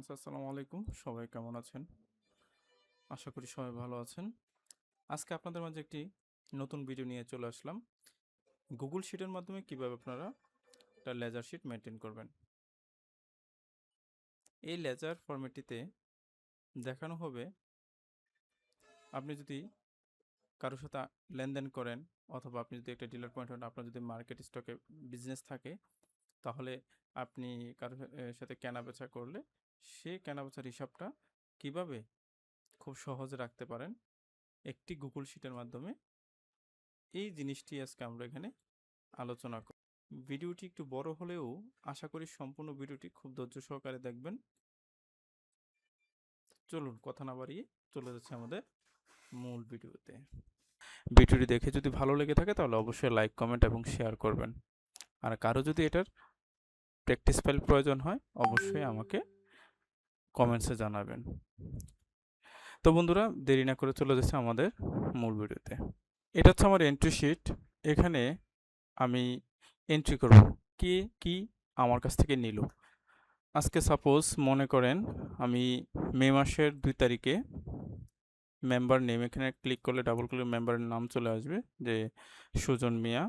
Friends, আসসালামু আলাইকুম। সবাই কেমন আছেন? আশা করি সবাই ভালো আছেন। আজকে আপনাদের মাঝে একটি নতুন ভিডিও নিয়ে চলে আসলাম। গুগল শিটের মাধ্যমে কিভাবে আপনারা একটা লেজার শিট মেনটেন করবেন। এই লেজার ফরম্যাটটিতে দেখানো হবে আপনি যদি কারোর সাথে লেনদেন করেন, অথবা আপনি যদি একটা ডিলার পয়েন্ট হন, আপনার যদি মার্কেট স্টকে বিজনেস থাকে, তাহলে আপনি কারোর সাথে কেনাবেচা করলে সে কেনাবেচার হিসাবটা কিভাবে খুব সহজে রাখতে পারেন একটি গুগল শিটের মাধ্যমে। এই জিনিসটি আজকে আমরা এখানে আলোচনা করব। ভিডিওটি একটু বড় হলেও আশা করি সম্পূর্ণ ভিডিওটি খুব ধৈর্য সহকারে দেখবেন। চলুন কথা না বাড়িয়ে চলে যাচ্ছে আমাদের মূল ভিডিওতে। ভিডিওটি দেখে যদি ভালো লেগে থাকে তাহলে অবশ্যই লাইক, কমেন্ট এবং শেয়ার করবেন। আর কারো যদি এটার প্র্যাকটিস ফাইল প্রয়োজন হয় অবশ্যই আমাকে কমেন্টসে জানাবেন। তো বন্ধুরা, দেরি না করে চলে যাচ্ছে আমাদের মূল ভিডিওতে। এটা হচ্ছে আমার এন্ট্রি শিট। এখানে আমি এন্ট্রি করব কে কি আমার কাছ থেকে নিল। আজকে সাপোজ মনে করেন আমি মে মাসের 2 তারিখে মেম্বার নেম, এখানে ক্লিক করলে ডাবল ক্লিক মেম্বারের নাম চলে আসবে যে সুজন মিয়া।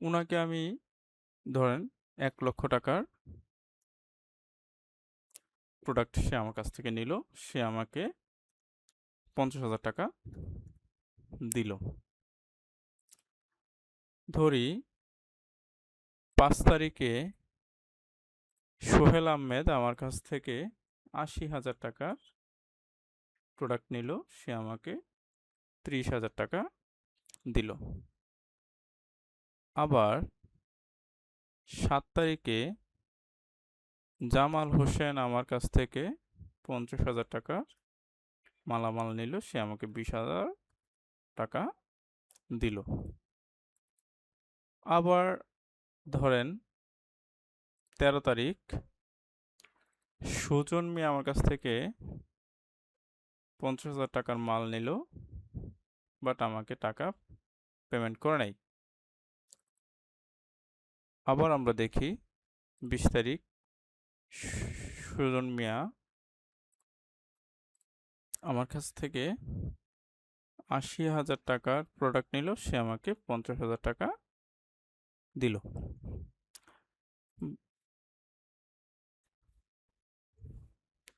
উনাকে আমি ধরেন 1 লক্ষ টাকার প্রোডাক্ট সে আমার কাছ থেকে নিল, সে আমাকে 50,000 টাকা দিল। ধরি 5 তারিখে সোহেল আহমেদ আমার কাছ থেকে 80,000 টাকার প্রোডাক্ট নিল, সে আমাকে 30,000 টাকা দিল। আবার 7 তারিখে জামাল হোসেন আমার কাছ থেকে 50,000 টাকার মালামাল নিল, সে আমাকে 20,000 টাকা দিল। আবার ধরেন 13 তারিখ সুজন মিয়া আমার কাছ থেকে 50,000 টাকার মাল নিল, বাট আমাকে টাকা পেমেন্ট করে নাই। আবার আমরা দেখি 20 তারিখ সুজন মিয়া আমার কাছ থেকে 80,000 টাকার প্রোডাক্ট নিল, সে আমাকে 50,000 টাকা দিল।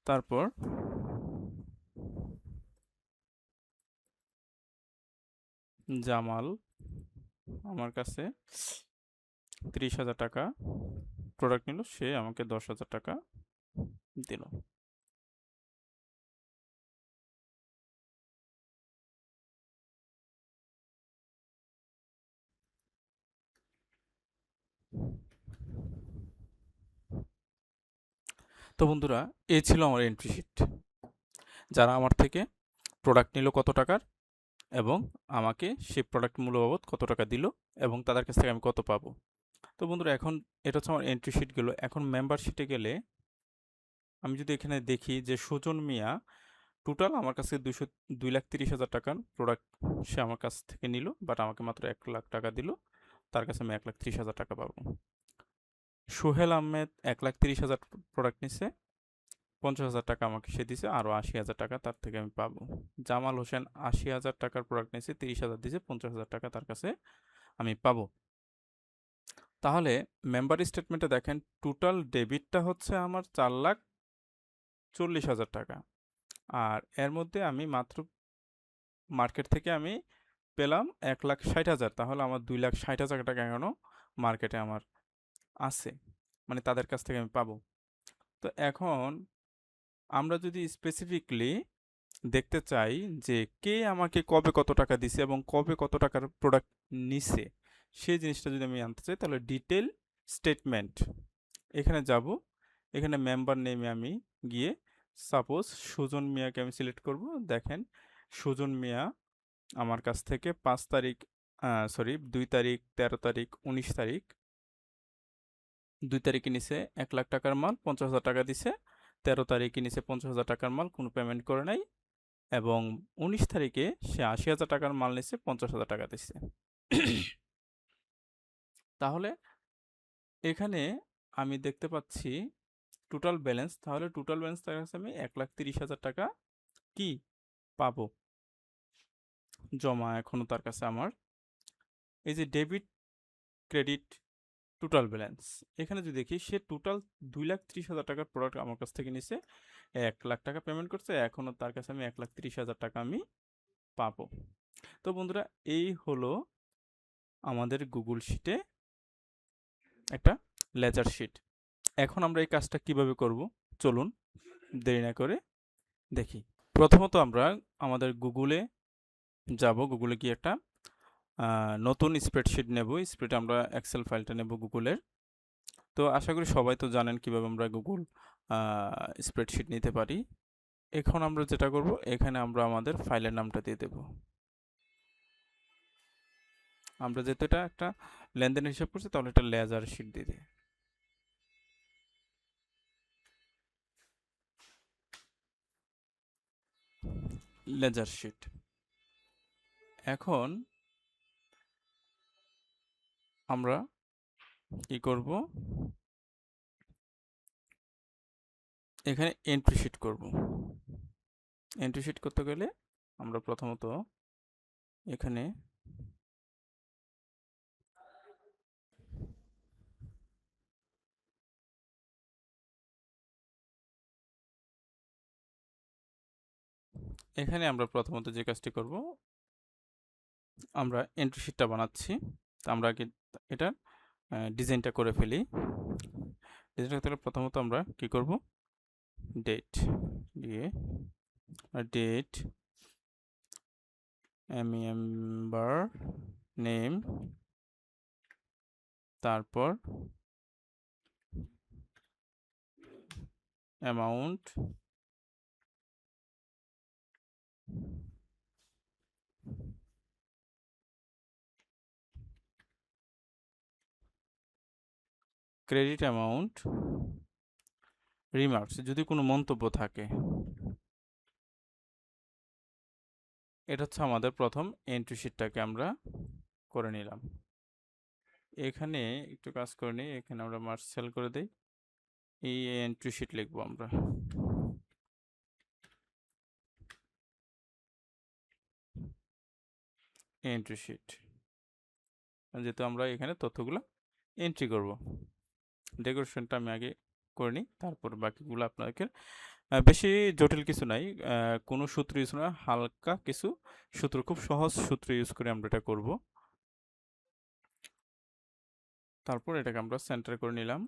তারপর জামাল আমার কাছে 30,000 টাকা প্রোডাক্ট নিল, সে আমাকে 10,000 টাকা দিল। তো বন্ধুরা, এই ছিল আমার এন্ট্রি শিট। যারা আমার থেকে প্রোডাক্ট নিল কত টাকার, এবং আমাকে সেই প্রোডাক্ট মূল্য বাবদ কত টাকা দিল, এবং তাদের কাছ থেকে আমি কত পাবো। তো বন্ধুরা, এখন এটা হচ্ছে আমার এন্ট্রি শিট গেল। এখন মেম্বার শিটে গেলে আমি যদি এখানে দেখি যে সুজন মিয়া টোটাল আমার কাছে 2,30,000 টাকার প্রোডাক্ট সে আমার কাছ থেকে নিল, বাট আমাকে মাত্র 1 লাখ টাকা দিল, তার কাছে আমি 1,30,000 টাকা পাবো। সোহেল আহমেদ 1,30,000 প্রোডাক্ট নিছে, 50,000 টাকা আমাকে সে দিছে, আরও 80,000 টাকা তার থেকে আমি পাবো। জামাল হোসেন 80,000 টাকার প্রোডাক্ট নিয়েছে, 30,000 দিয়েছে, 50,000 টাকা তার কাছে আমি পাবো। তাহলে মেম্বার স্টেটমেন্টে দেখেন টোটাল ডেবিটটা হচ্ছে আমার 4,40,000 টাকা, আর এর মধ্যে আমি মাত্র মার্কেট থেকে আমি পেলাম 1,60,000। তাহলে আমার 2,60,000 টাকা এখনো মার্কেটে আমার আছে, মানে তাদের কাছ থেকে আমি পাবো। তো এখন আমরা যদি স্পেসিফিকলি দেখতে চাই যে কে আমাকে কবে কত টাকা দিছে এবং কবে কত টাকার প্রোডাক্ট নিছে, সেই জিনিসটা যদি আমি আনতে চাই তাহলে ডিটেল স্টেটমেন্ট এখানে যাব। এখানে মেম্বার নেমে আমি গিয়ে সাপোজ সুজন মিয়াকে আমি সিলেক্ট করব। দেখেন সুজন মিয়া আমার কাছ থেকে 5 তারিখ 2 তারিখ, 13 তারিখ, 19 তারিখ, 2 তারিখে নিছে 1 লাখ টাকার মাল, 50,000 টাকা দিছে। 13 তারিখে নিছে 50,000 টাকার মাল, কোনো পেমেন্ট করে নাই। এবং 19 তারিখে সে 80,000 টাকার মাল নিচ্ছে, 50,000 টাকা দিচ্ছে। তাহলে এখানে আমি দেখতে পাচ্ছি টোটাল ব্যালেন্স, তাহলে টোটাল ব্যালেন্স তার কাছে আমি 1,30,000 টাকা কি পাবো জমা এখনো তার কাছে আমার। এই যে ডেবিট ক্রেডিট টোটাল ব্যালেন্স, এখানে যদি দেখি সে টোটাল 2,30,000 টাকার প্রোডাক্ট আমার কাছ থেকে নিছে, 1,00,000 টাকা পেমেন্ট করছে, এখনো তার কাছে আমি 1,30,000 টাকা আমি পাবো। তো বন্ধুরা, এই হলো আমাদের গুগল শিটে একটা লেজার শিট। এখন আমরা এই কাজটা কিভাবে করব, চলুন দেরি না করে দেখি। প্রথমত আমরা আমাদের গুগলে যাব, গুগলে গিয়ে একটা নতুন স্প্রেডশিট নেব। স্প্রেডে আমরা এক্সেল ফাইলটা নেব গুগলের। তো আশা করি সবাই তো জানেন কিভাবে আমরা গুগল স্প্রেডশিট নিতে পারি। এখন আমরা যেটা করব, এখানে আমরা আমাদের ফাইলের নামটা দিয়ে দেব। আমরা যেহেতু এটা একটা লেনদেনের হিসাব করছি, তাহলে এটা লেজার শিট দিয়ে দিই। Ledger sheet. এখন আমরা কি করব, এখানে এন্ট্রি শিট করব। এন্ট্রি শিট করতে গেলে আমরা প্রথমত এখানে আমরা প্রথমত যে কাজটি করব, আমরা এন্ট্রি শিটটা বানাচ্ছি। তো আমরা আগে এটা ডিজাইনটা করে ফেলি। ডিজাইনটা করতে গেলে প্রথমত আমরা কি করব, ডেট দিয়ে ডেট, মেম্বার নেম, তারপর অ্যামাউন্ট, ক্রেডিট অ্যামাউন্ট, রিমার্কস যদি কোনো মন্তব্য থাকে। এটা হচ্ছে আমাদের প্রথম এন্ট্রি শিটটাকে আমরা করে নিলাম। এখানে একটু কাজ করে নিই, এখানে আমরা মার্জ সেল করে দিই, এই এন্ট্রি শিট লিখবো আমরা। এন্ট্রি শিট, যেহেতু আমরা এখানে তথ্যগুলো এন্ট্রি করব। ডেকোরেশনটা আমি আগে করে নিই, তারপর বাকিগুলো আপনাকে বেশি জটিল কিছু নাই, কোনো সূত্র ইউজ না, হালকা কিছু সূত্র, খুব সহজ সূত্র ইউজ করে আমরা এটা করব। তারপর এটাকে আমরা সেন্টার করে নিলাম।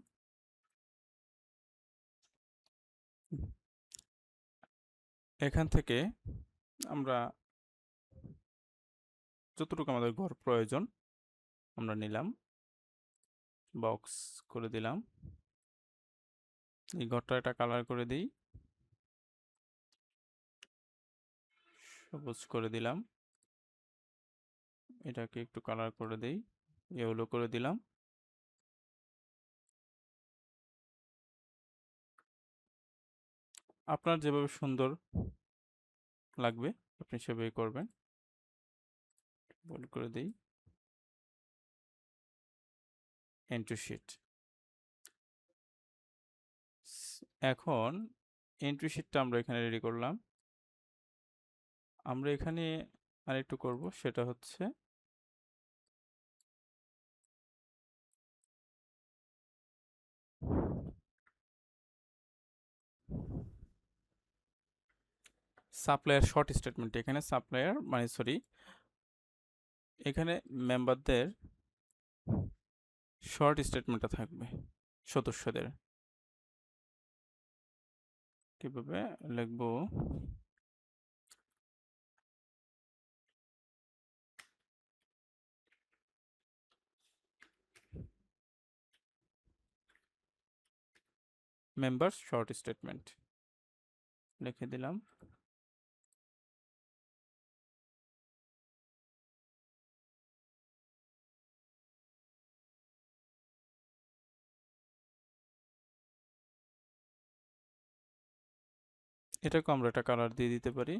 এখান থেকে আমরা যতটুকু আমাদের ঘর প্রয়োজন আমরা নিলাম, বক্স করে দিলাম। এই ঘরটা একটা কালার করে দিই, সবুজ করে দিলাম। এটাকে একটু কালার করে দেই, ইয়েলো করে দিলাম। আপনার যেভাবে সুন্দর লাগবে আপনি সেভাবে করবেন। বোল্ড করে দেই, এন্ট্রি শিট। এখন এন্ট্রি শিটটা আমরা এখানে রেডি করলাম। আমরা এখানে আরেকটু করব, সেটা হচ্ছে সাপ্লায়ার শর্ট স্টেটমেন্ট। এখানে সাপ্লায়ার মানে সরি, এখানে মেম্বারদের শর্ট স্টেটমেন্টটা থাকবে, সদস্যদের। কিভাবে লিখবো, মেম্বার্স শর্ট স্টেটমেন্ট লিখে দিলাম। এটাকে আমরা একটা কালার দিয়ে দিতে পারি।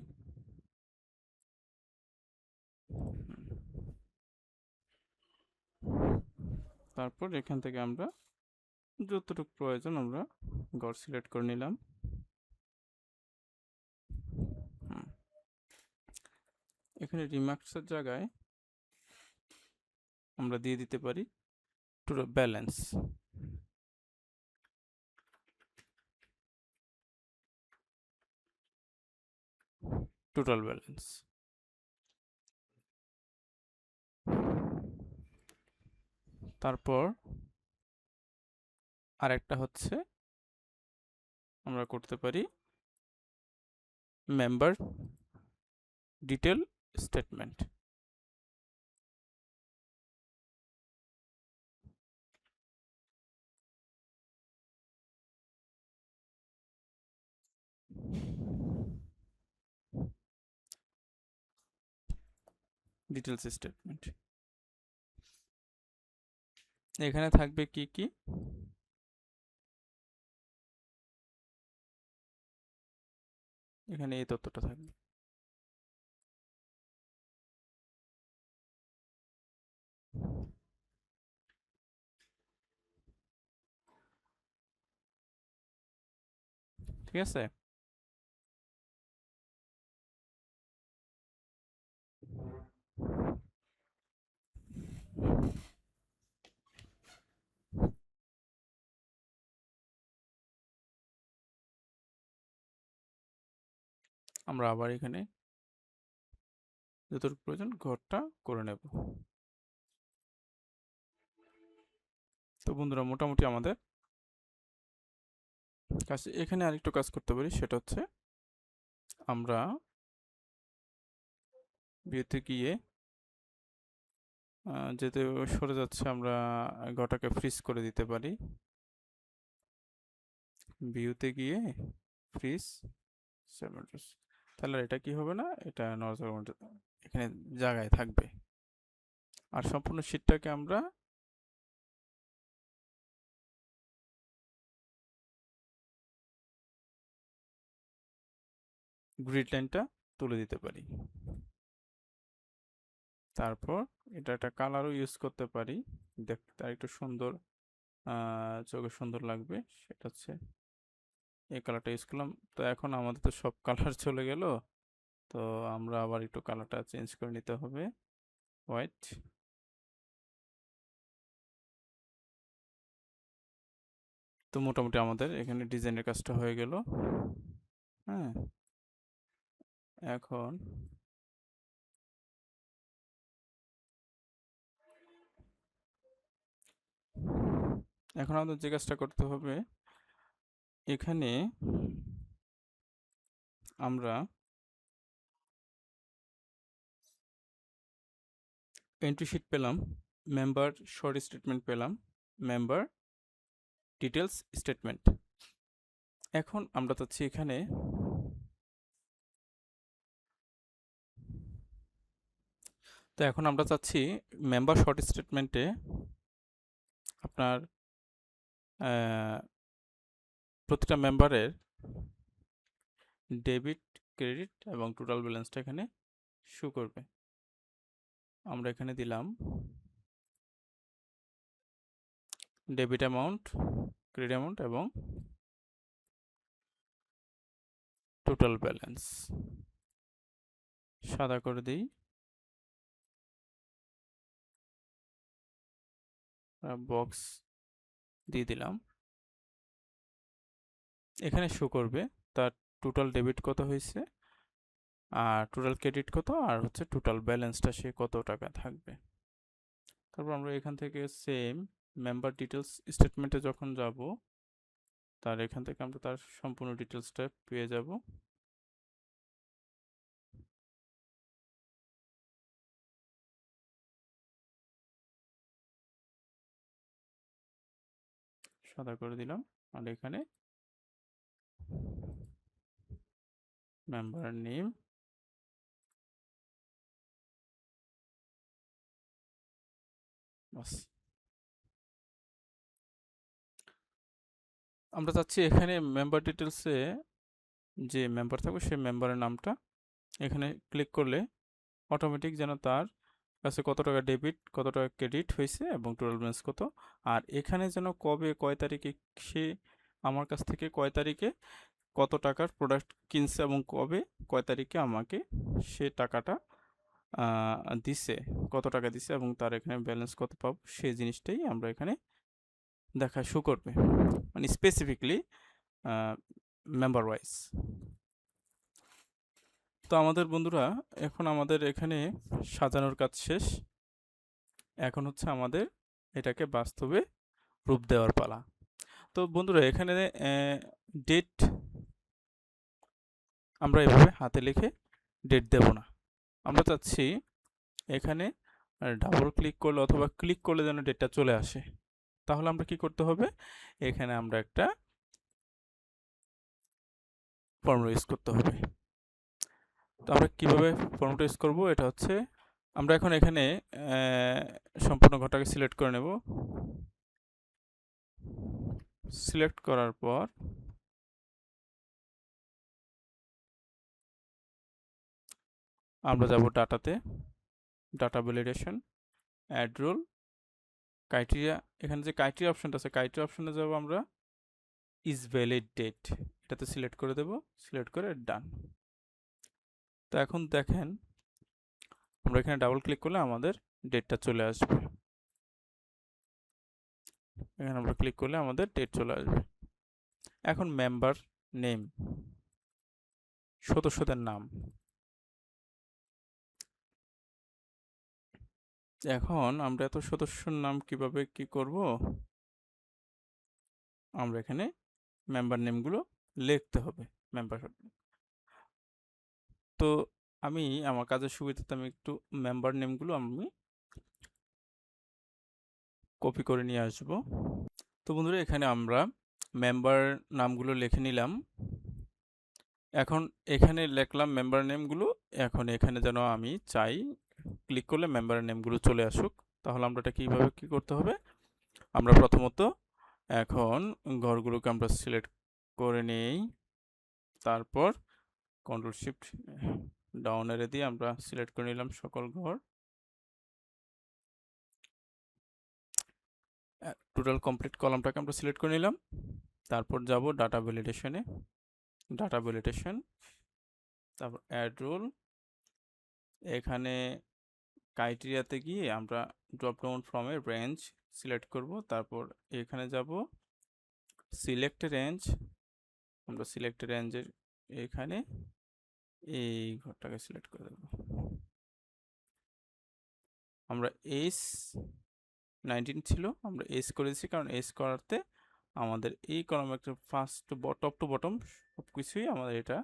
তারপর এখান থেকে আমরা যতটুকু প্রয়োজন আমরা ঘর সিলেক্ট করে নিলাম। এখানে রিমার্কসের জায়গায় আমরা দিয়ে দিতে পারি টোটাল ব্যালেন্স। টোটাল ব্যালেন্স তারপর আরেকটা হচ্ছে আমরা করতে পারি member detail statement. Details statement এখানে থাকবে কি কি, এখানে এই তথ্যটা থাকবে। ঠিক আছে, আমরা আবার এখানে যতটুকু প্রয়োজন ঘরটা করে নেব। তো বন্ধুরা মোটামুটি আমাদের কাজ, এখানে আরেকটু কাজ করতে পারি, সেটা হচ্ছে আমরা ভিউতে গিয়ে যেহেতু সরে যাচ্ছে আমরা ঘরটাকে ফ্রিজ করে দিতে পারি। ভিউতে গিয়ে ফ্রিজ, তাহলে এটা কি হবে না, এটা এখানে জায়গায় থাকবে। আর সম্পূর্ণ শীটটাকে আমরা গ্রিড লাইনটা তুলে দিতে পারি। তারপর এটা একটা কালারও ইউজ করতে পারি, দেখতে একটু সুন্দর, চোখে সুন্দর লাগবে, সেটা হচ্ছে এই কালারটা ইউজ করলাম। তো এখন আমাদের তো সব কালার চলে গেল, তো আমরা আবার একটু কালারটা চেঞ্জ করে নিতে হবে, হোয়াইট। তো মোটামুটি আমাদের এখানে ডিজাইনের কাজটা হয়ে গেল। হ্যাঁ, এখন আমাদের যে কাজটা করতে হবে, এখানে আমরা এন্ট্রি শিট পেলাম, মেম্বার শর্ট স্টেটমেন্ট পেলাম, মেম্বার ডিটেলস স্টেটমেন্ট। এখন আমরা চাচ্ছি এখানে মেম্বার শর্ট স্টেটমেন্টে আপনার প্রতিটা মেম্বারের ডেবিট, ক্রেডিট এবং টোটাল ব্যালেন্সটা এখানে শো করবে। আমরা এখানে দিলাম ডেবিট অ্যামাউন্ট, ক্রেডিট অ্যামাউন্ট এবং টোটাল ব্যালেন্স। সাদা করে দিই, বক্স দিয়ে দিলাম। এখানে শো করবে তার টোটাল ডেবিট কত হয়েছে, আর টোটাল ক্রেডিট কত, আর হচ্ছে টোটাল ব্যালেন্সটা সে কত টাকা থাকবে। তারপর আমরা এখান থেকে সেম মেম্বার ডিটেলস স্টেটমেন্টে যখন যাব, তার এখান থেকে আমরা তার সম্পূর্ণ ডিটেলসটা পেয়ে যাব। সাদা করে দিলাম, আর এখানে মেম্বার নেম, বাস। আমরা চাচ্ছি এখানে মেম্বার ডিটেলসে যে মেম্বার থাকবে সেই মেম্বারের নামটা এখানে ক্লিক করলে অটোমেটিক যেন তার কাছে কত টাকা ডেবিট, কত টাকা ক্রেডিট হয়েছে এবং টোটাল ব্যালেন্স কত। আর এখানে যেন কবে কয় তারিখে সে আমার কাছ থেকে কয় তারিখে কত টাকার প্রোডাক্ট কিনছে এবং কবে কয় তারিখে আমাকে সে টাকাটা দিছে, কত টাকা দিছে এবং তার এখানে ব্যালেন্স কত পাবো, সেই জিনিসটাই আমরা এখানে দেখা শো করবে, মানে স্পেসিফিকলি মেম্বার ওয়াইজ। তো আমাদের বন্ধুরা এখন আমাদের এখানে সাজানোর কাজ শেষ। এখন হচ্ছে আমাদের এটাকে বাস্তবে রূপ দেওয়ার পালা। তো বন্ধুরা এখানে ডেট আমরা এভাবে হাতে লিখে ডেট দেব না। আমরা চাচ্ছি এখানে ডাবল ক্লিক করলে অথবা ক্লিক করলে যেন ডেটটা চলে আসে। তাহলে আমরা কি করতে হবে, এখানে আমরা একটা ফর্মুলা ইউজ করতে হবে। তো আমরা কিভাবে ফর্মুলাটা ইউজ করব, এটা হচ্ছে আমরা এখন এখানে সম্পূর্ণ ঘরটাকে সিলেক্ট করে নেব। সিলেক্ট করার পর আমরা যাব ডাটাতে, data validation, add rule, criteria. এখানে যে ক্রাইটেরিয়া অপশনটা আছে, ক্রাইটেরিয়া অপশনে যাব আমরা, ইজ ভ্যালিড ডেট, এটাতে সিলেক্ট করে দেব, সিলেক্ট করে ডান। তো এখন দেখেন আমরা এখানে ডাবল ক্লিক করলে আমাদের ডেটটা চলে আসবে। এখানে আমরা ক্লিক করলে আমাদের ডেট চলে আসবে। এখন মেম্বার নেম, সদস্যদের নাম। এখন আমরা এত সদস্যর নাম কিভাবে কি করব, আমরা এখানে মেম্বার নেমগুলো লিখতে হবে। মেম্বার, তো আমি আমার কাজের সুবিধাতে আমি একটু মেম্বার নেমগুলো আমি কপি করে নিয়ে আসব। তো বন্ধুরা এখানে আমরা মেম্বার নামগুলো লিখে নিলাম। এখন এখানে লিখলাম মেম্বার নেমগুলো। এখন এখানে যেন আমি চাই ক্লিক করলে মেম্বার নেমগুলো চলে আসুক, তাহলে আমরা এটা কীভাবে কী করতে হবে, আমরা প্রথমত এখন ঘরগুলোকে আমরা সিলেক্ট করে নেই, তারপর কন্ট্রোল শিফট ডাউন এরে দিয়ে আমরা সিলেক্ট করে নিলাম সকল ঘর। টোটাল কমপ্লিট কলামটাকে আমরা সিলেক্ট করে নিলাম। তারপর যাব ডাটা ভ্যালিডেশনে, ডাটা ভ্যালিডেশন, তারপর অ্যাড রুল। এখানে ক্রাইটেরিয়াতে গিয়ে আমরা ড্রপ ডাউন ফ্রমের রেঞ্জ সিলেক্ট করব। তারপর এখানে যাব সিলেক্ট রেঞ্জ, আমরা সিলেক্ট রেঞ্জের এখানে এই ঘরটাকে সিলেক্ট করে দেব। আমরা S19 ছিল, আমরা এস করেছি, কারণ এস করাতে আমাদের এই কলামে একটা ফার্স্ট টপ টু বটম সব কিছুই আমাদের এটা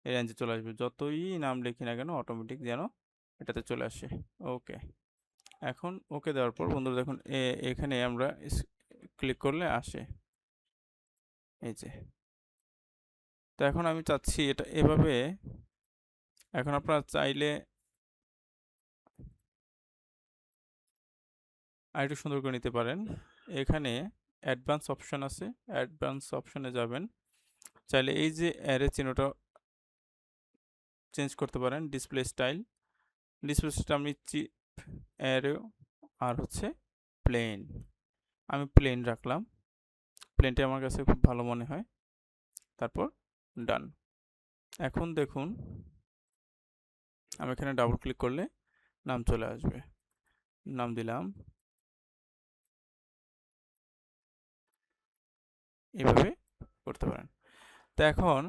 এই রেঞ্জে চলে আসবে। যতই নাম লিখি না কেন অটোমেটিক যেন এটাতে চলে আসে। ওকে, এখন ওকে দেওয়ার পর বন্ধুরা দেখুন এখানে আমরা ক্লিক করলে আসে এই যে। তো এখন আমি চাচ্ছি এটা এভাবে, এখন আপনারা চাইলে আরেকটু সুন্দর করে নিতে পারেন। এখানে অ্যাডভান্স অপশন আছে, অ্যাডভান্স অপশনে যাবেন, চাইলে এই যে অ্যারে চিহ্নটা চেঞ্জ করতে পারেন। ডিসপ্লে স্টাইল, ডিসপ্লে স্টাইল আমি অ্যারো আর হচ্ছে প্লেন, আমি প্লেন রাখলাম, প্লেনটা আমার কাছে খুব ভালো মনে হয়। তারপর ডান। এখন দেখুন আমি এখানে ডাবল ক্লিক করলে নাম চলে আসবে, নাম দিলাম, এভাবে করতে পারেন। তো এখন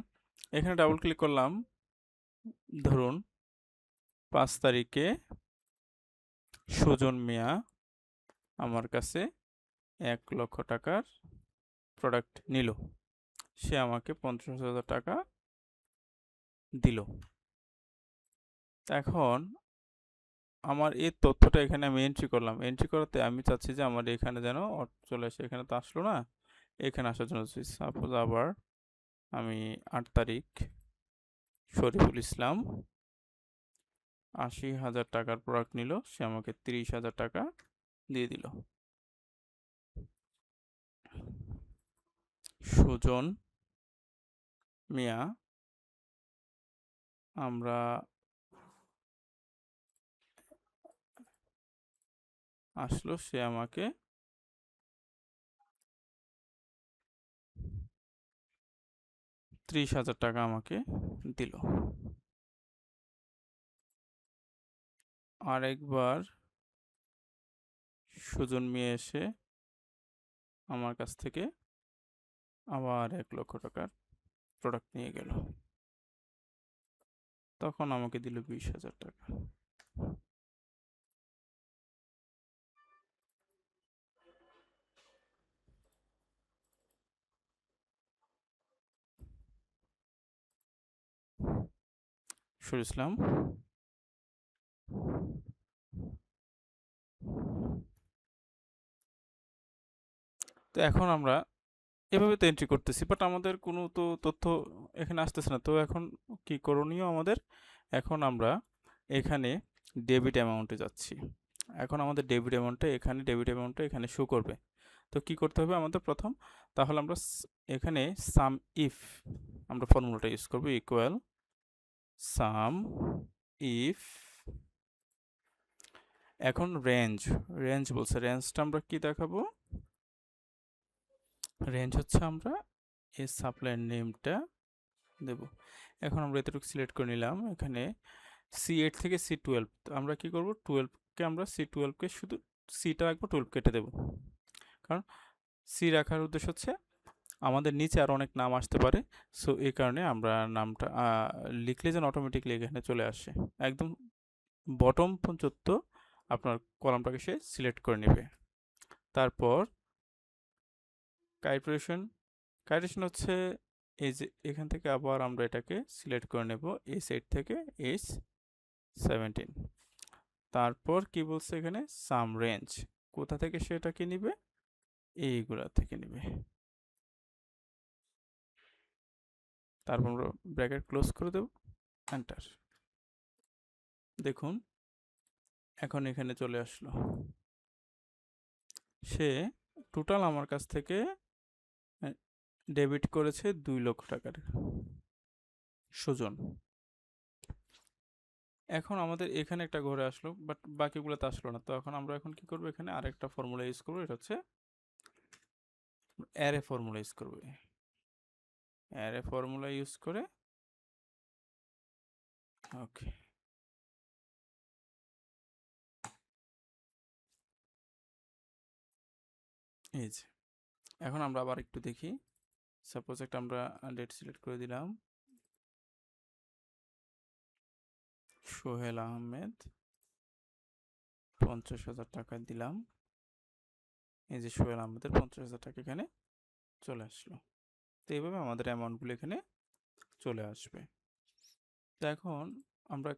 এখানে ডাবল ক্লিক করলাম, ধরুন 5 তারিখে সুজন মিয়া আমার কাছে 1 লক্ষ টাকার প্রোডাক্ট নিল, সে আমাকে 50,000 টাকা দিল। এখন আমার এই তথ্যটা এখানে আমি এন্ট্রি করলাম, এন্ট্রি করাতে আমি চাচ্ছি যে আমার এখানে যেন চলে আসে। এখানে তো আসলো না, এখানে আসার জন্য সাপোজ আবার আমি 8 তারিখ শরীফুল ইসলাম 80,000 টাকার প্রোডাক্ট নিল, সে আমাকে 30,000 টাকা দিয়ে দিল। সুজন মিয়া, আমরা আসলো, সে আমাকে 30,000 টাকা আমাকে দিল। আরেকবার সুজন মিয়া এসে আমার কাছ থেকে আবার 1 লক্ষ টাকার প্রোডাক্ট নিয়ে গেল। তখন আমাকে দিল 20,000 টাকা। শরীর ইসলাম। তো এখন আমরা এভাবে তো এন্ট্রি করতেছি, বাট আমাদের কোনো তো তথ্য এখানে আসতেছে না। তো এখন কি করণীয় আমাদের? এখন আমরা এখানে ডেবিট অ্যামাউন্টে যাচ্ছি। এখন আমাদের ডেবিট অ্যামাউন্টটা এখানে শো করবে। তো কি করতে হবে আমাদের প্রথম? তাহলে আমরা এখানে সাম ইফ আমরা ফর্মুলাটা ইউজ করব, ইকুয়াল সাম ইফ, এখন রেঞ্জ বলছে, রেঞ্জটা আমরা কি দেখাবো? রেঞ্জ হচ্ছে আমরা এই সাপ্লাইয়ের নেমটা দেব। এখন আমরা এতটুকু সিলেক্ট করে নিলাম। এখানে C8 থেকে C12, আমরা কি করব? 12কে আমরা C12কে শুধু সিটা রাখবো, 12 কেটে দেব। কারণ সি রাখার উদ্দেশ্য হচ্ছে আমাদের নিচে আরও অনেক নাম আসতে পারে। সো এই কারণে আমরা নামটা লিখলে যেন অটোমেটিকলি এখানে চলে আসে। একদম বটম পর্যন্ত আপনার কলামটাকে সে সিলেক্ট করে নেবে। তারপর কাইটেশন হচ্ছে এই যে এখান থেকে আবার আমরা এটাকে সিলেক্ট করে নেব S8 থেকে S17। তারপর কি বলছে এখানে? সাম রেঞ্জ, কোথা থেকে সেটাকে নিবে? এইগুলা থেকে নিবে। তারপর আমরা ব্র্যাকেট ক্লোজ করে দেব, এন্টার। দেখুন এখন এখানে চলে আসলো। সে টোটাল আমার কাছ থেকে ডেবিট করেছে 2 লক্ষ টাকার, সুজন। এখন আমাদের এখানে একটা ঘরে আসলো, বাট বাকিগুলোতে আসলো না। তো এখন আমরা কি করব? এখানে আরেকটা ফর্মুলা ইউজ করব, এটা হচ্ছে অ্যারে ফর্মুলা ইউজ করব। অ্যারে ফর্মুলা ইউজ করে ওকে, এই যে এখন আমরা আবার একটু দেখি। সাপোজ একটা আমরা ডেট সিলেক্ট করে দিলাম, সোহেল আহমেদ, 50,000 টাকা দিলাম। এই যে সোহেল আহমেদের 50,000 টাকা এখানে চলে আসলো। তো এইভাবে আমাদের অ্যামাউন্টগুলো এখানে চলে আসবে। তো এখন আমরা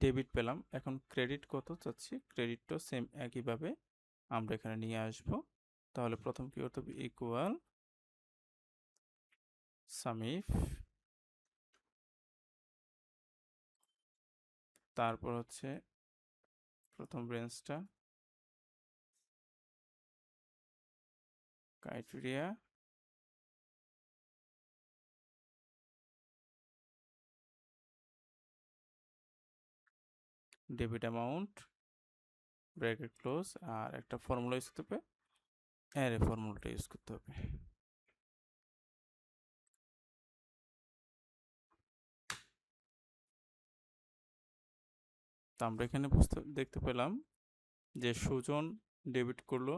ডেবিট পেলাম, এখন ক্রেডিট কত চাচ্ছি? ক্রেডিটটাও সেম একইভাবে আমরা এখানে নিয়ে আসব। তাহলে প্রথম কি করতে হবে? ইকুয়াল সামিফ, তারপর হচ্ছে প্রথম রেঞ্জটা criteria, debit amount, bracket close, আর একটা ফর্মুলা ইউজ করতে হবে, অ্যারে ফর্মুলাটা ইউজ করতে হবে। তো আমরা এখানে দেখতে পেলাম যে সুজন ডেবিট করলো,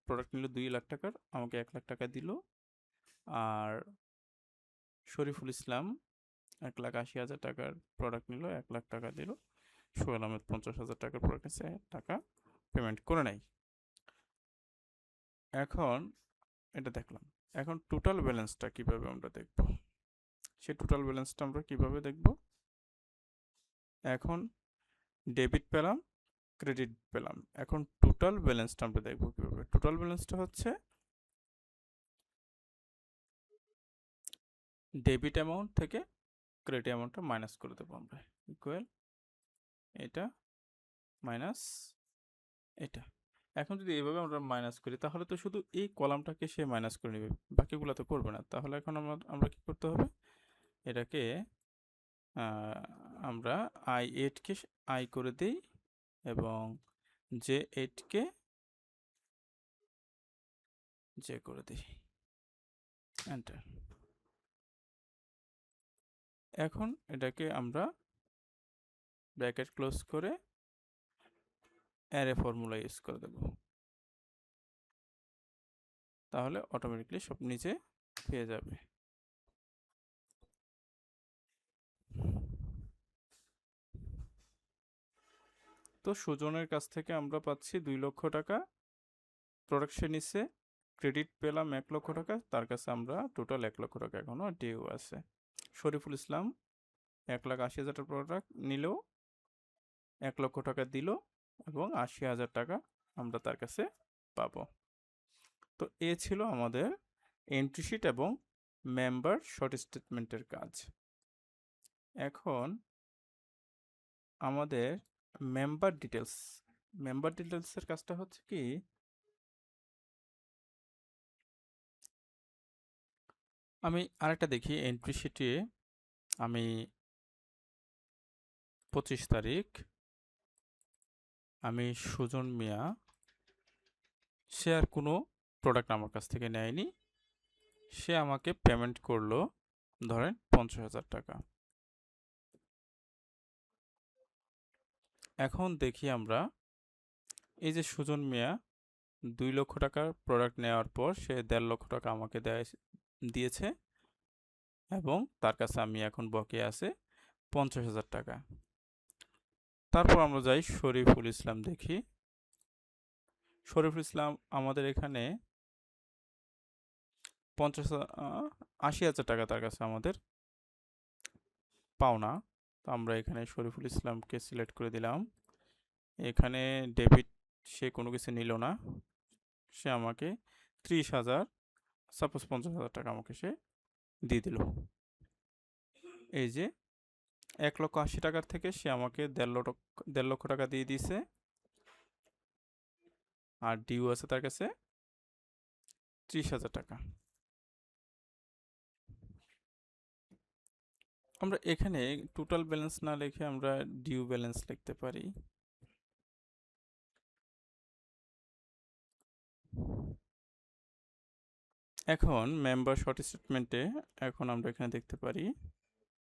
প্রোডাক্ট নিল 2 লাখ টাকার, আমাকে 1 লাখ টাকা দিল। আর শরীফুল ইসলাম 1,80,000 টাকার প্রোডাক্ট নিল, 1 লাখ টাকা দিল। সোহেল আহমেদ 50,000 টাকার প্রোডাক্ট নিচ্ছে, টাকা পেমেন্ট করে নেয়। এখন এটা দেখলাম। এখন টোটাল ব্যালেন্সটা কিভাবে আমরা দেখব? সেই টোটাল ব্যালেন্সটা আমরা কিভাবে দেখব? এখন ডেবিট পেলাম, ক্রেডিট পেলাম, এখন টোটাল ব্যালেন্সটা আমরা দেখব কিভাবে? টোটাল ব্যালেন্সটা হচ্ছে ডেবিট অ্যামাউন্ট থেকে ক্রেডিট অ্যামাউন্টটা মাইনাস করে দেবো আমরা, ইকুয়াল এটা মাইনাস এটা। এখন যদি এইভাবে আমরা মাইনাস করি তাহলে তো শুধু এই কলামটাকে সে মাইনাস করে নেবে, বাকিগুলো তো করবে না। তাহলে এখন আমরা কি করতে হবে? এটাকে আমরা I8 কে I করে দিই এবং J8 কে যে করে দিই, এন্টার। এখন এটাকে আমরা ব্র্যাকেট ক্লোজ করে অ্যারে ফর্মুলা ইউজ করে দেব, তাহলে অটোমেটিকলি সব নিচে পেয়ে যাবে। তো সুজনের কাছ থেকে আমরা পাচ্ছি 2 লক্ষ টাকা, প্রোডাক্ট সে নিচ্ছে, ক্রেডিট পেলাম 1 লক্ষ টাকা, তার কাছে আমরা টোটাল 1 লক্ষ টাকা এখনো ডিউ আছে। শরীফুল ইসলাম 1,80,000 টাকার প্রোডাক্ট নিলেও 1 লক্ষ টাকা দিল এবং 80,000 টাকা আমরা তার কাছে পাবো। তো এ ছিল আমাদের এন্ট্রি শিট এবং মেম্বার শর্ট স্টেটমেন্টের কাজ। এখন আমাদের মেম্বার ডিটেলসের কাজটা হচ্ছে কি, আমি আরেকটা দেখি এন্ট্রি শিটে আমি 25 তারিখ আমি সুজন মিয়া, সে আর কোনো প্রোডাক্ট আমার কাছ থেকে নেয়নি, সে আমাকে পেমেন্ট করলো ধরেন 50,000 টাকা। এখন দেখি আমরা এই যে সুজন মিয়া 2 লক্ষ টাকার প্রোডাক্ট নেওয়ার পর সে 1.5 লক্ষ টাকা আমাকে দিয়েছে এবং তার কাছে আমি এখন বকেয়া আছে 50,000 টাকা। তারপর আমরা যাই শরীফুল ইসলাম দেখি, শরীফুল ইসলাম আমাদের এখানে 80,000 টাকা তার কাছে আমাদের পাওনা। তো আমরা এখানে শরীফুল ইসলামকে সিলেক্ট করে দিলাম। এখানে ডেবিট সে কোনো কিছু নিল না, সে আমাকে 30,000 সাপোজ 50,000 টাকা আমাকে সে দিয়ে দিল। এই যে 1,80,000 টাকার থেকে সে আমাকে 1.5 লক্ষ টাকা দিয়ে দিয়েছে, আর ডিউ আছে তার কাছে 30,000 টাকা। আমরা এখানে টোটাল ব্যালেন্স না লিখে আমরা ডিউ ব্যালেন্স লিখতে পারি। এখন মেম্বার শর্ট স্টেটমেন্টে এখন আমরা এখানে দেখতে পারি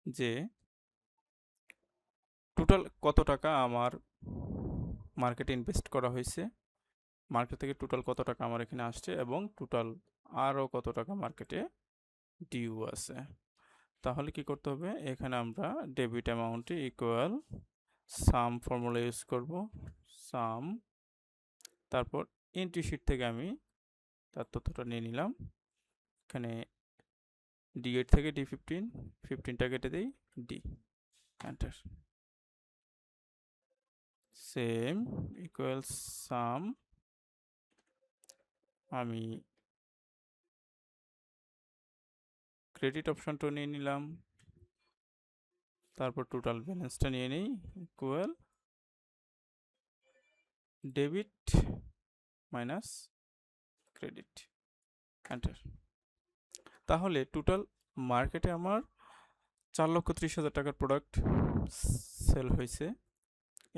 যে টোটাল কত টাকা আমার মার্কেটে ইনভেস্ট করা হয়েছে, মার্কেট থেকে টোটাল কত টাকা আমার এখানে আসছে এবং টোটাল আরও কত টাকা মার্কেটে ডিউ আছে। তাহলে কি করতে হবে, এখানে আমরা ডেবিট অ্যামাউন্টে ইকুয়াল সাম ফর্মুলা ইউজ করব, সাম, তারপর এন্ট্রি শিট থেকে আমি তার তথ্যটা নিয়ে নিলাম, এখানে D8 থেকে D15, 15টা কেটে দেই ডি, এন্টার। সেম ইকুয়াল সাম, আমি ক্রেডিট অপশনটা নিয়ে নিলাম, তারপর টোটাল ব্যালেন্সটা নিয়ে নিই equal debit minus credit, enter. তাহলে টোটাল মার্কেটে আমার 4,30,000 টাকার প্রোডাক্ট সেল হয়েছে,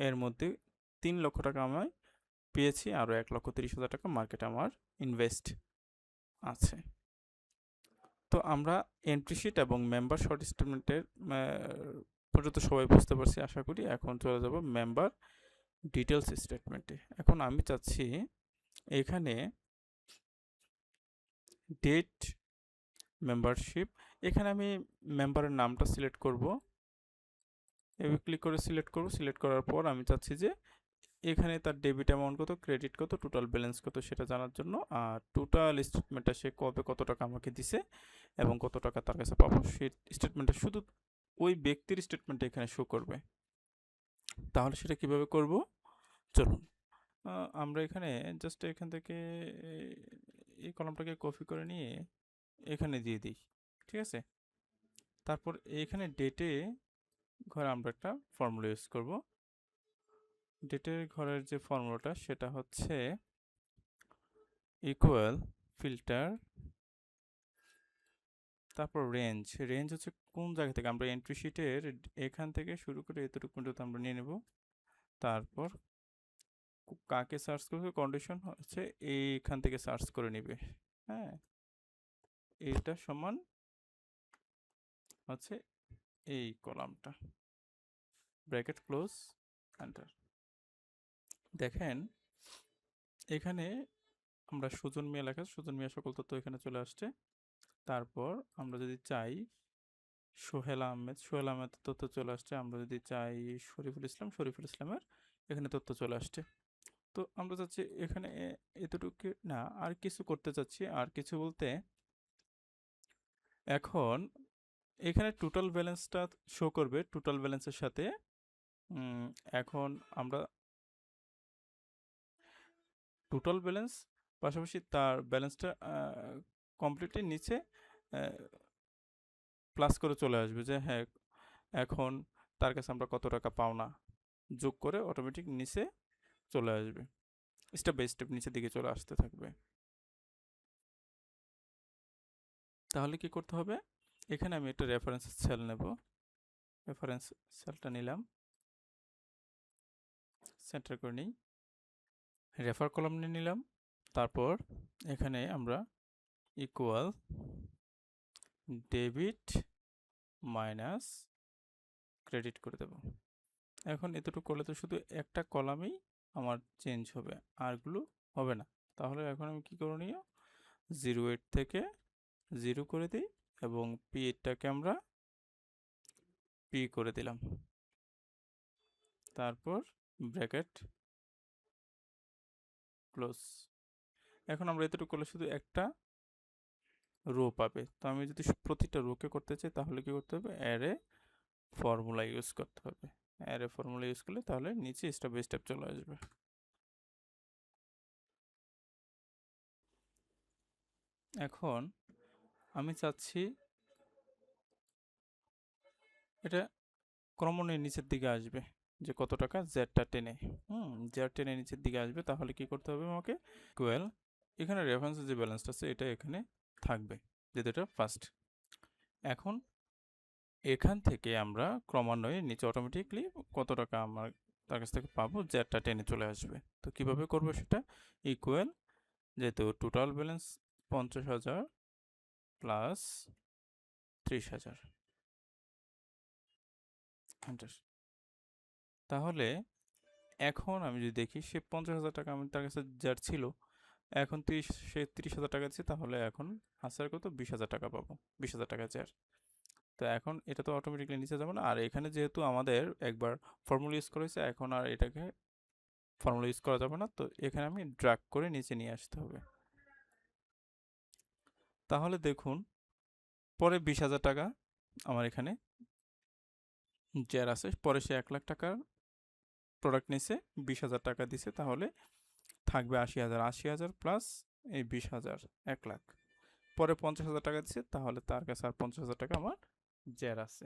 এর মধ্যে 3 লক্ষ টাকা আমি পেয়েছি, আরও 1,30,000 টাকা মার্কেটে আমার ইনভেস্ট আছে। তো আমরা এন্ট্রি শিট এবং মেম্বার শর্ট স্টেটমেন্টের পর্যন্ত সবাই বুঝতে পারছি আশা করি। এখন চলে যাব মেম্বার ডিটেলস স্টেটমেন্টে। এখন আমি চাচ্ছি এখানে ডেট মেম্বারশিপ, এখানে আমি মেম্বারের নামটা সিলেক্ট করব, এভাবে ক্লিক করে সিলেক্ট করার পর আমি চাচ্ছি যে এখানে তার ডেবিট অ্যামাউন্ট কত, ক্রেডিট কত, টোটাল ব্যালেন্স কত সেটা জানার জন্য, আর টোটাল স্টেটমেন্টটা সে কবে কত টাকা আমাকে দিছে এবং কত টাকা তার কাছে পাবো সেই স্টেটমেন্টটা শুধু ওই ব্যক্তির স্টেটমেন্টটা এখানে শো করবে। তাহলে সেটা কিভাবে করব, চলুন আমরা এখানে জাস্ট এখান থেকে এই কলামটাকে কপি করে নিয়ে এখানে দিয়ে দিই, ঠিক আছে। তারপর এখানে ডেটে ঘরে আমরা একটা ফর্মুলা ইউজ করব, ডেটের ঘরের যে ফর্মুলাটা সেটা হচ্ছে ইকুয়াল ফিল্টার, তারপর রেঞ্জ হচ্ছে কোন জায়গা থেকে আমরা এন্ট্রি শিটের এখান থেকে শুরু করে এতটুকু পর্যন্ত আমরা নিয়ে নেব, তারপর কাকে সার্চ করবে, কন্ডিশন হচ্ছে এইখান থেকে সার্চ করে নেবে, হ্যাঁ, এটা সমান হচ্ছে এই কলামটা, ব্র্যাকেট ক্লোজ, এন্টার। দেখেন এখানে আমরা সুজন মিয়া লেখা, সুজন মিয়া সকল তথ্য এখানে চলে আসছে। তারপর আমরা যদি চাই সোহেল আহমেদ, সোহেল আহমেদের তথ্য চলে আসছে। আমরা যদি চাই শরীফুল ইসলাম, শরীফুল ইসলামের এখানে তথ্য চলে আসছে। তো আমরা চাচ্ছি এখানে এতটুকু না, আর কিছু করতে চাচ্ছি। আর কিছু বলতে এখন এখানে টোটাল ব্যালেন্সটা শো করবে, টোটাল ব্যালেন্সের সাথে এখন আমরা টোটাল ব্যালেন্স পাশাপাশি তার ব্যালেন্সটা কমপ্লিটলি নিচে প্লাস করে চলে আসবে যে হ্যাঁ এখন তার কাছে আমরা কত টাকা পাওনা যোগ করে অটোমেটিক নিচে চলে আসবে, স্টেপ বাই স্টেপ নিচের দিকে চলে আসতে থাকবে। তাহলে কি করতে হবে, এখানে আমি একটা রেফারেন্স সেল নেব, রেফারেন্স সেলটা নিলাম, সেন্টার করে নিই, রেফার কলাম নিয়ে নিলাম। তারপর এখানে আমরা ইকুয়াল ডেবিট মাইনাস ক্রেডিট করে দেব। এখন এতটুকু করলে তো শুধু একটা কলামেই আমার চেঞ্জ হবে, আরগুলো হবে না। তাহলে এখন আমি কি করণীয়, 08 থেকে 0 করে দিই এবং P8টাকে আমরা P করে দিলাম। তারপর ব্র্যাকেট ক্লোজ। এখন আমরা এতটুকু করলে শুধু একটা রো পাবে। তো আমি যদি প্রতিটা রোকে করতে চাই তাহলে কি করতে হবে, অ্যারে ফর্মুলা ইউজ করতে হবে। অ্যারে ফর্মুলা ইউজ করলে তাহলে নিচে স্টেপ বাই স্টেপ চলে আসবে। এখন আমি চাচ্ছি এটা ক্রমণের নিচের দিকে আসবে, যে কত টাকা জেডটা টেনে, জেড টেনে নিচের দিকে আসবে। তাহলে কি করতে হবে আমাকে, ইকুয়াল এখানে রেফারেন্সের যে ব্যালেন্সটা আছে এটা এখানে থাকবে, যেহেতু এটা ফার্স্ট। এখন এখান থেকে আমরা ক্রমান্বয়ে নিচে অটোমেটিকলি কত টাকা আমার তার কাছ থেকে পাবো, জেডটা টেনে চলে আসবে। তো কিভাবে করবো সেটা, ইকুয়াল যেহেতু টোটাল ব্যালেন্স 50,000 প্লাস 30,000, এন্টার। তাহলে এখন আমি যদি দেখি সে 50,000 টাকা আমি তার কাছে যার ছিল, এখন সে 30,000 টাকা দিচ্ছে, তাহলে এখন হাসার কত 20,000 টাকা পাবো, 20,000 টাকা যার। তো এখন এটা তো অটোমেটিকলি নিচে যাবে না, আর এখানে যেহেতু আমাদের একবার ফর্মুলা ইউজ করা হয়েছে, এখন আর এটাকে ফর্মুলা ইউজ করা যাবে না। তো এখানে আমি ড্র্যাগ করে নিচে নিয়ে আসতে হবে। তাহলে দেখুন পরে 20,000 টাকা আমার এখানে যার আছে, পরে সে 1 লাখ টাকার প্রোডাক্ট নিছে, 20,000 টাকা দিছে, তাহলে থাকবে 80,000, 80,000 প্লাস এই 20,000, 1 লাখ। পরে 50,000 টাকা দিচ্ছে, তাহলে তার কাছে আর 50,000 টাকা আমার জের আছে।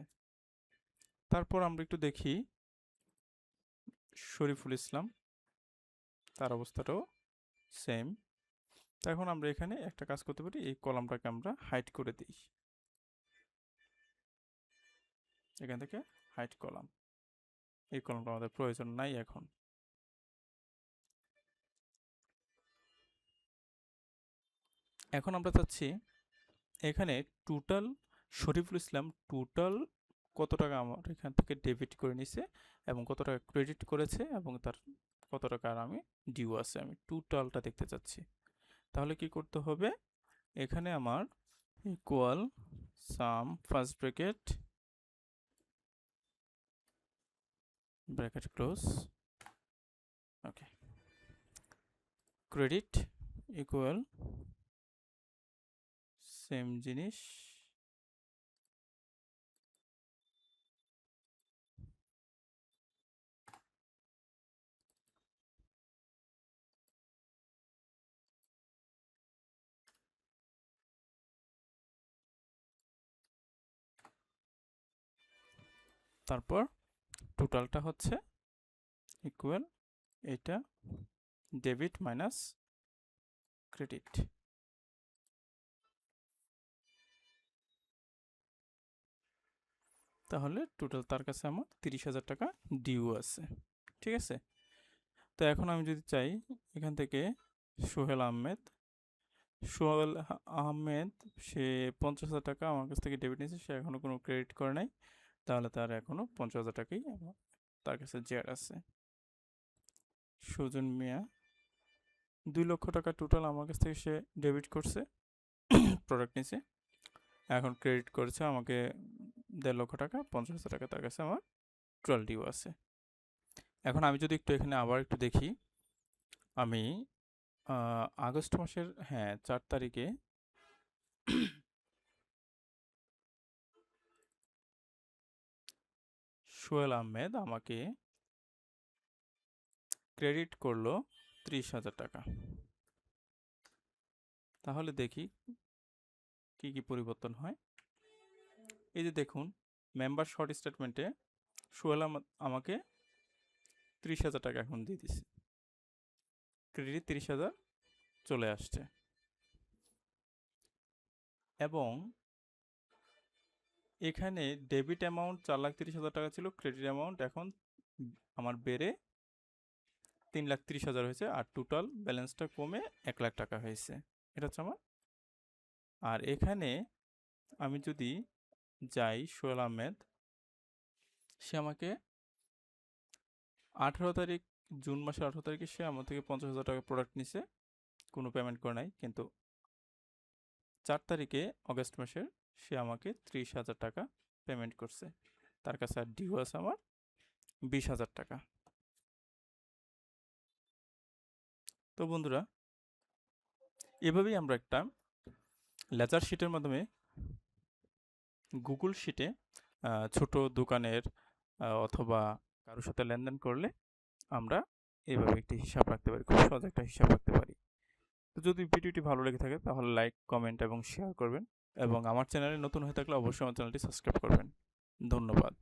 তারপর আমরা একটু দেখি শরীফুল ইসলাম, তার অবস্থাটাও সেম। তো এখন আমরা এখানে একটা কাজ করতে পারি, এই কলামটাকে আমরা হাইড করে দিই, এখান থেকে হাইড কলাম, এই কলামটা আমাদের প্রয়োজন নাই এখন। এখন আমরা চাচ্ছি এখানে টোটাল শরীফুল ইসলাম টোটাল কত টাকা আমার এখান থেকে ডেবিট করে নিছে এবং কত টাকা ক্রেডিট করেছে এবং তার কত টাকা আর আমি ডিউ আছে, আমি টোটালটা দেখতে চাচ্ছি। তাহলে কি করতে হবে, এখানে আমার equal sum first bracket bracket close, okay, credit equal same জিনিস তারপর টোটালটা হচ্ছে ইকুয়াল এটা ডেবিট মাইনাস ক্রেডিট। তাহলে টোটাল তার কাছে আমার 30,000 টাকা ডিউ আছে, ঠিক আছে। তো এখন আমি যদি চাই এখান থেকে সোহেল আহমেদ সোহেল আহমেদ সে 50,000 টাকা আমার কাছ থেকে ডেবিট নিয়েছে, সে এখনও কোনো ক্রেডিট করে নাই, তাহলে তার এখনও 50,000 টাকাই তার কাছে জেড আছে। সুজন মিয়া 2 লক্ষ টাকা টোটাল আমার কাছ থেকে সে ডেবিট করছে, প্রোডাক্ট নিছে, এখন ক্রেডিট করেছে আমাকে 1.5 লক্ষ টাকা, 50,000 টাকা তার কাছে আমার টোটাল ডিউ আছে। এখন আমি যদি একটু এখানে আবার একটু দেখি, আমি আগস্ট মাসের 4 তারিখে সোহেল আহমেদ আমাকে ক্রেডিট করলো 30,000 টাকা। তাহলে দেখি কি কি পরিবর্তন হয়। এই যে দেখুন, মেম্বার শর্ট স্টেটমেন্টে সোহেল আমাকে 30,000 টাকা এখন দিয়ে দিছে, ক্রেডিট 30,000 চলে আসছে, এবং এখানে ডেবিট অ্যামাউন্ট 4,30,000 টাকা ছিল, ক্রেডিট অ্যামাউন্ট এখন আমার বেড়ে 3,30,000 হয়েছে, আর টোটাল ব্যালেন্সটা কমে 1 লাখ টাকা হয়েছে। এটা হচ্ছে আমার। আর এখানে আমি যদি যাই, সোহেল আহমেদ সে আমাকে 18 তারিখ, জুন মাসের 18 তারিখে সে আমার থেকে 50,000 টাকা প্রোডাক্ট নিছে, কোনো পেমেন্ট করে নাই, কিন্তু 4 তারিখে অগস্ট মাসের সে আমাকে 30,000 টাকা পেমেন্ট করছে, তার কাছে আর ডিউ আছে আমার 20,000 টাকা। তো বন্ধুরা, এভাবেই আমরা একটা লেজার শিটের মাধ্যমে গুগল শিটে ছোট দোকানের অথবা কারোর সাথে লেনদেন করলে আমরা এইভাবে একটি হিসাব রাখতে পারি, খুব সহজ একটা হিসাব রাখতে পারি। তো যদি ভিডিওটি ভালো লেগে থাকে তাহলে লাইক, কমেন্ট এবং শেয়ার করবেন, এবং আমার চ্যানেলে নতুন হয়ে থাকলে অবশ্যই আমার চ্যানেলটি সাবস্ক্রাইব করবেন। ধন্যবাদ।